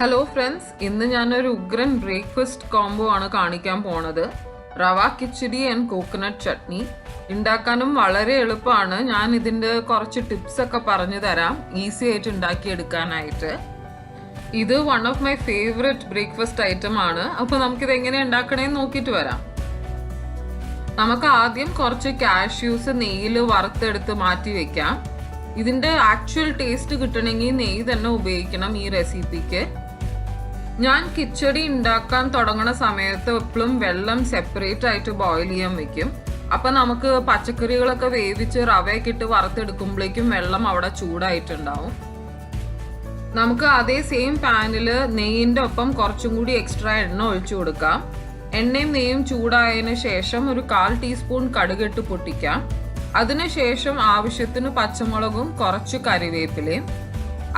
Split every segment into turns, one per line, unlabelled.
Hello friends, ഇന്ന് ഞാനൊരു ഉഗ്രൻ ബ്രേക്ക്ഫാസ്റ്റ് കോംബോ ആണ് കാണിക്കാൻ പോണത്. റവ കിച്ചടി ആൻഡ് കോക്കനട്ട് ചട്നി ഉണ്ടാക്കാനും വളരെ എളുപ്പമാണ്. ഞാൻ ഇതിൻ്റെ കുറച്ച് ടിപ്സ് ഒക്കെ പറഞ്ഞു തരാം, ഈസി ആയിട്ട് ഉണ്ടാക്കിയെടുക്കാനായിട്ട്. ഇത് one of my favourite breakfast item ആണ്. അപ്പോൾ നമുക്കിത് എങ്ങനെ ഉണ്ടാക്കണേന്ന് നോക്കിയിട്ട് വരാം. നമുക്ക് ആദ്യം കുറച്ച് കാഷ്യൂസ് നെയ്യിൽ വറുത്തെടുത്ത് മാറ്റി വെക്കാം. ഇതിൻ്റെ ആക്ച്വൽ ടേസ്റ്റ് കിട്ടണമെങ്കിൽ നെയ്യ് തന്നെ ഉപയോഗിക്കണം ഈ റെസിപ്പിക്ക്. ഞാൻ കിച്ചടി ഉണ്ടാക്കാൻ തുടങ്ങുന്ന സമയത്ത് എപ്പോഴും വെള്ളം സെപ്പറേറ്റ് ആയിട്ട് ബോയിൽ ചെയ്യാൻ വെക്കും. അപ്പം നമുക്ക് പച്ചക്കറികളൊക്കെ വേവിച്ച് റവയൊക്കെ ഇട്ട് വറുത്തെടുക്കുമ്പോഴേക്കും വെള്ളം അവിടെ ചൂടായിട്ടുണ്ടാവും. നമുക്ക് അതേ സെയിം പാനിൽ നെയ്യിൻ്റെ ഒപ്പം കുറച്ചും കൂടി എക്സ്ട്രാ എണ്ണ ഒഴിച്ചു കൊടുക്കാം. എണ്ണയും നെയ്യും ചൂടായതിനു ശേഷം ഒരു 1/4 ടീസ്പൂൺ കടുകിട്ട് പൊട്ടിക്കാം. അതിനുശേഷം ആവശ്യത്തിന് പച്ചമുളകും കുറച്ച് കറിവേപ്പിലയും.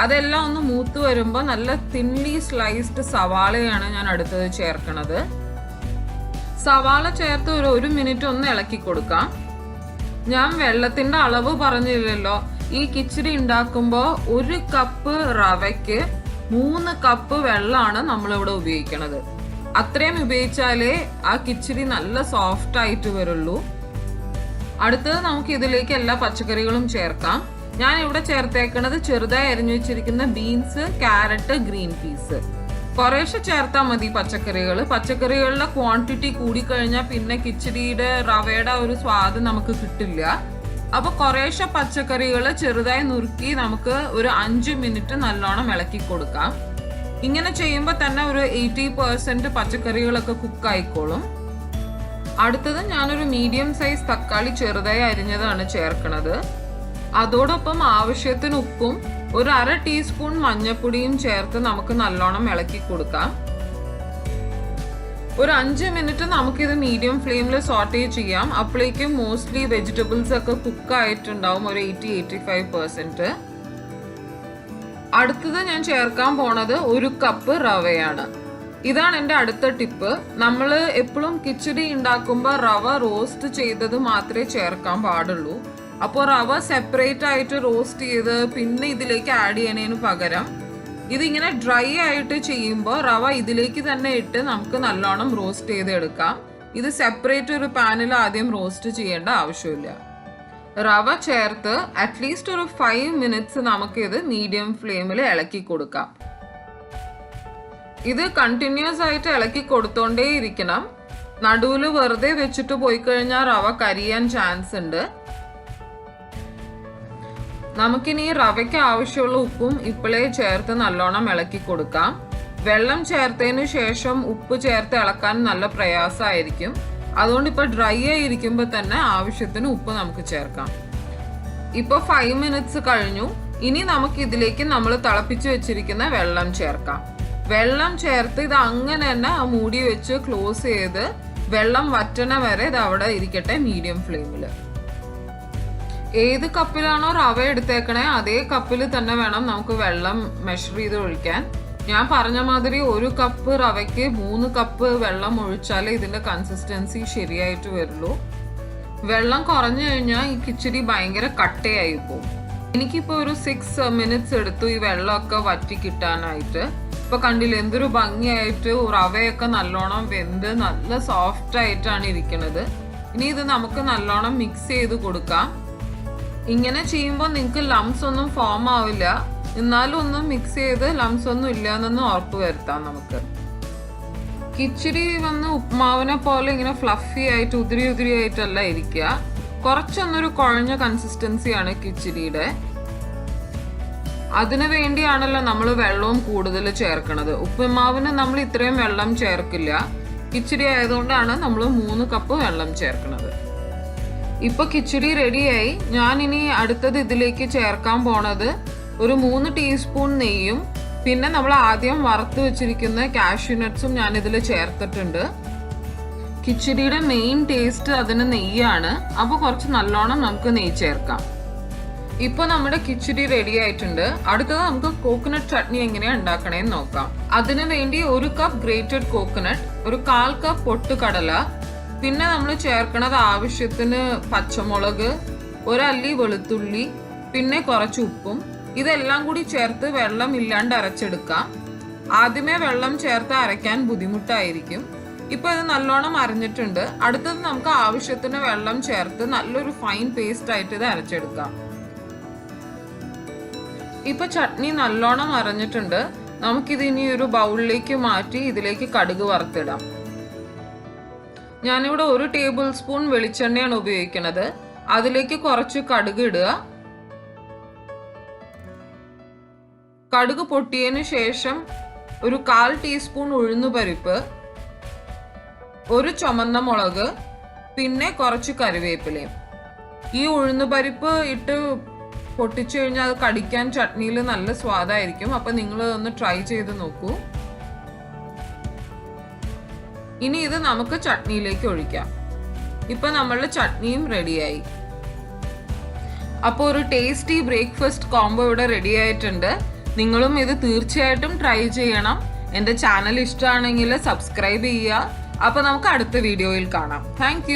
അതെല്ലാം ഒന്ന് മൂത്ത് വരുമ്പോൾ നല്ല തിൻലി സ്ലൈസ്ഡ് സവാളയാണ് ഞാൻ അടുത്തത് ചേർക്കണത്. സവാള ചേർത്ത് ഒരു 1 മിനിറ്റ് ഒന്ന് ഇളക്കി കൊടുക്കാം. ഞാൻ വെള്ളത്തിന്റെ അളവ് പറഞ്ഞില്ലല്ലോ. ഈ കിച്ചടി ഉണ്ടാക്കുമ്പോൾ 1 കപ്പ് റവയ്ക്ക് 3 കപ്പ് വെള്ളമാണ് നമ്മളിവിടെ ഉപയോഗിക്കണത്. അത്രയും ഉപയോഗിച്ചാലേ ആ കിച്ചടി നല്ല സോഫ്റ്റ് ആയിട്ട് വരുള്ളൂ. അടുത്തത് നമുക്ക് ഇതിലേക്ക് എല്ലാ പച്ചക്കറികളും ചേർക്കാം. ഞാൻ ഇവിടെ ചേർത്തേക്കുന്നത് ചെറുതായി അരിഞ്ഞു വെച്ചിരിക്കുന്ന ബീൻസ്, ക്യാരറ്റ്, ഗ്രീൻ പീസ്. കുറേശ്ശെ ചേർത്താൽ മതി പച്ചക്കറികളുടെ ക്വാണ്ടിറ്റി കൂടിക്കഴിഞ്ഞാൽ പിന്നെ കിച്ചടിയുടെ റവയുടെ ഒരു സ്വാദ് നമുക്ക് കിട്ടില്ല. അപ്പൊ കുറേശ്ശെ പച്ചക്കറികൾ ചെറുതായി നുറുക്കി നമുക്ക് ഒരു 5 മിനിറ്റ് നല്ലോണം ഇളക്കി കൊടുക്കാം. ഇങ്ങനെ ചെയ്യുമ്പോൾ തന്നെ ഒരു 80% പച്ചക്കറികളൊക്കെ കുക്കായിക്കോളും. അടുത്തത് ഞാനൊരു മീഡിയം സൈസ് തക്കാളി ചെറുതായി അരിഞ്ഞതാണ് ചേർക്കണത്. അതോടൊപ്പം ആവശ്യത്തിന് ഉപ്പും ഒരു 1/2 ടീസ്പൂൺ മഞ്ഞൾപ്പൊടിയും ചേർത്ത് നമുക്ക് നല്ലോണം ഇളക്കി കൊടുക്കാം. ഒരു 5 മിനിറ്റ് നമുക്കിത് മീഡിയം ഫ്ലെയിമിൽ സോട്ടേ ചെയ്യാം. അപ്പോഴേക്കും മോസ്റ്റ്ലി വെജിറ്റബിൾസ് ഒക്കെ കുക്ക് ആയിട്ടുണ്ടാവും, ഒരു 80-85%. അടുത്തത് ഞാൻ ചേർക്കാൻ പോണത് 1 കപ്പ് റവയാണ്. ഇതാണ് എൻ്റെ അടുത്ത ടിപ്പ്. നമ്മൾ എപ്പോഴും കിച്ചടി ഉണ്ടാക്കുമ്പോൾ റവ റോസ്റ്റ് ചെയ്തത് മാത്രമേ ചേർക്കാൻ പാടുള്ളൂ. അപ്പോൾ റവ സെപ്പറേറ്റ് ആയിട്ട് റോസ്റ്റ് ചെയ്ത് പിന്നെ ഇതിലേക്ക് ആഡ് ചെയ്യണതിന് പകരം ഇതിങ്ങനെ ഡ്രൈ ആയിട്ട് ചെയ്യുമ്പോൾ റവ ഇതിലേക്ക് തന്നെ ഇട്ട് നമുക്ക് നല്ലോണം റോസ്റ്റ് ചെയ്തെടുക്കാം. ഇത് സെപ്പറേറ്റ് ഒരു പാനിൽ ആദ്യം റോസ്റ്റ് ചെയ്യേണ്ട ആവശ്യമില്ല. റവ ചേർത്ത് അറ്റ്ലീസ്റ്റ് ഒരു 5 മിനിറ്റ്സ് നമുക്കിത് മീഡിയം ഫ്ലെയിമിൽ ഇളക്കി കൊടുക്കാം. ഇത് കണ്ടിന്യൂസ് ആയിട്ട് ഇളക്കി കൊടുത്തോണ്ടേ ഇരിക്കണം. നടുവിൽ വെറുതെ വെച്ചിട്ട് പോയി കഴിഞ്ഞാൽ റവ കരിയാൻ ചാൻസ് ഉണ്ട്. നമുക്കിനി റവയ്ക്ക് ആവശ്യമുള്ള ഉപ്പും ഇപ്പോഴേ ചേർത്ത് നല്ലോണം ഇളക്കി കൊടുക്കാം. വെള്ളം ചേർത്തതിന് ശേഷം ഉപ്പ് ചേർത്ത് ഇളക്കാൻ നല്ല പ്രയാസമായിരിക്കും. അതുകൊണ്ട് ഇപ്പോൾ ഡ്രൈ ആയിരിക്കുമ്പോൾ തന്നെ ആവശ്യത്തിന് ഉപ്പ് നമുക്ക് ചേർക്കാം. ഇപ്പോൾ 5 മിനിറ്റ്സ് കഴിഞ്ഞു. ഇനി നമുക്ക് ഇതിലേക്ക് നമ്മൾ തിളപ്പിച്ച് വെച്ചിരിക്കുന്ന വെള്ളം ചേർക്കാം. വെള്ളം ചേർത്ത് ഇത് അങ്ങനെ തന്നെ മൂടി വെച്ച് ക്ലോസ് ചെയ്ത് വെള്ളം വറ്റണ വരെ ഇത് അവിടെ ഇരിക്കട്ടെ മീഡിയം ഫ്ലെയിമിൽ. ഏത് കപ്പിലാണോ റവ എടുത്തേക്കണേ അതേ കപ്പിൽ തന്നെ വേണം നമുക്ക് വെള്ളം മെഷർ ചെയ്ത് ഒഴിക്കാൻ. ഞാൻ പറഞ്ഞ മാതിരി 1 കപ്പ് റവയ്ക്ക് 3 കപ്പ് വെള്ളം ഒഴിച്ചാലേ ഇതിന്റെ കൺസിസ്റ്റൻസി ശരിയായിട്ട് വരുള്ളൂ. വെള്ളം കുറഞ്ഞു കഴിഞ്ഞാൽ ഈ കിച്ചടി ഭയങ്കര കട്ടയായി പോകും. എനിക്കിപ്പോൾ ഒരു 6 മിനിറ്റ്സ് എടുത്തു ഈ വെള്ളമൊക്കെ വറ്റി കിട്ടാനായിട്ട്. ഇപ്പൊ കണ്ടില്ല എന്തൊരു ഭംഗിയായിട്ട് റവയൊക്കെ നല്ലോണം വെന്ത് നല്ല സോഫ്റ്റ് ആയിട്ടാണ് ഇരിക്കുന്നത്. ഇനി ഇത് നമുക്ക് നല്ലോണം മിക്സ് ചെയ്ത് കൊടുക്കാം. ഇങ്ങനെ ചെയ്യുമ്പോൾ നിങ്ങൾക്ക് ലംസ് ഒന്നും ഫോം ആവില്ല. എന്നാലും ഒന്ന് മിക്സ് ചെയ്ത് ലംസ് ഒന്നും ഇല്ല എന്നൊന്ന് ഉറപ്പ് വരുത്താം നമുക്ക്. കിച്ചടി വന്ന് ഉപ്മാവിനെ പോലെ ഇങ്ങനെ ഫ്ലഫി ആയിട്ട് ഉതിരി ആയിട്ടല്ല ഇരിക്കുക. കുറച്ചൊന്നൊരു കുഴഞ്ഞ കൺസിസ്റ്റൻസിയാണ് കിച്ചടിയുടെ. അതിനു വേണ്ടിയാണല്ലോ നമ്മൾ വെള്ളവും കൂടുതൽ ചേർക്കണത്. ഉപ്പുമാവിന് നമ്മൾ ഇത്രയും വെള്ളം ചേർക്കില്ല. കിച്ചടി ആയതുകൊണ്ടാണ് നമ്മൾ 3 കപ്പ് വെള്ളം ചേർക്കുന്നത്. ഇപ്പൊ കിച്ചടി റെഡിയായി. ഞാൻ ഇനി അടുത്തത് ഇതിലേക്ക് ചേർക്കാൻ പോണത് ഒരു 3 ടീസ്പൂൺ നെയ്യും പിന്നെ നമ്മൾ ആദ്യം വറുത്ത് വെച്ചിരിക്കുന്ന കാഷ്യൂ നട്ട്സും ഞാൻ ഇതിൽ ചേർത്തിട്ടുണ്ട്. കിച്ചടിയുടെ മെയിൻ ടേസ്റ്റ് അതിന് നെയ്യാണ്. അപ്പോൾ കുറച്ച് നല്ലോണം നമുക്ക് നെയ്യ് ചേർക്കാം. ഇപ്പൊ നമ്മുടെ കിച്ചടി റെഡി ആയിട്ടുണ്ട്. അടുത്തത് നമുക്ക് കോക്കനട്ട് ചട്നി എങ്ങനെയാ ഉണ്ടാക്കണേന്ന് നോക്കാം. അതിനു വേണ്ടി 1 കപ്പ് ഗ്രേറ്റഡ് കോക്കനട്ട്, ഒരു 1/4 കപ്പ് പൊട്ടുകടല, പിന്നെ നമ്മൾ ചേർക്കണത് ആവശ്യത്തിന് പച്ചമുളക്, 1 അല്ലി വെളുത്തുള്ളി, പിന്നെ കുറച്ച് ഉപ്പും. ഇതെല്ലാം കൂടി ചേർത്ത് വെള്ളം ഇല്ലാണ്ട് അരച്ചെടുക്കാം. ആദ്യമേ വെള്ളം ചേർത്ത് അരയ്ക്കാൻ ബുദ്ധിമുട്ടായിരിക്കും. ഇപ്പൊ ഇത് നല്ലോണം അരഞ്ഞിട്ടുണ്ട്. അടുത്തത് നമുക്ക് ആവശ്യത്തിന് വെള്ളം ചേർത്ത് നല്ലൊരു ഫൈൻ പേസ്റ്റ് ആയിട്ട് ഇത് അരച്ചെടുക്കാം. ഇപ്പൊ ചട്നി നല്ലോണം അരഞ്ഞിട്ടുണ്ട്. നമുക്കിത് ഇനി ഒരു ബൗളിലേക്ക് മാറ്റി ഇതിലേക്ക് കടുക് വറുത്തിടാം. ഞാനിവിടെ 1 ടേബിൾ സ്പൂൺ വെളിച്ചെണ്ണയാണ് ഉപയോഗിക്കുന്നത്. അതിലേക്ക് കുറച്ച് കടുക് ഇടുക. കടുക് പൊട്ടിയതിന് ശേഷം ഒരു 1/4 ടീസ്പൂൺ ഉഴുന്നുപരിപ്പ്, 1 ചുമന്ന മുളക്, പിന്നെ കുറച്ച് കറിവേപ്പിലയും. ഈ ഉഴുന്നുപരിപ്പ് ഇട്ട് പൊട്ടിച്ചു കഴിഞ്ഞാൽ അത് കടിക്കാൻ ചട്നിയിൽ നല്ല സ്വാദായിരിക്കും. അപ്പൊ നിങ്ങൾ ഒന്ന് ട്രൈ ചെയ്ത് നോക്കൂ. ഇനി ഇത് നമുക്ക് ചട്നിയിലേക്ക് ഒഴിക്കാം. ഇപ്പൊ നമ്മളുടെ ചട്നിയും റെഡിയായി. അപ്പോൾ ഒരു ടേസ്റ്റി ബ്രേക്ക്ഫാസ്റ്റ് കോംബോ ഇവിടെ റെഡി ആയിട്ടുണ്ട്. നിങ്ങളും ഇത് തീർച്ചയായിട്ടും ട്രൈ ചെയ്യണം. എൻ്റെ ചാനൽ ഇഷ്ടമാണെങ്കിൽ സബ്സ്ക്രൈബ് ചെയ്യുക. അപ്പോൾ നമുക്ക് അടുത്ത വീഡിയോയിൽ കാണാം. താങ്ക്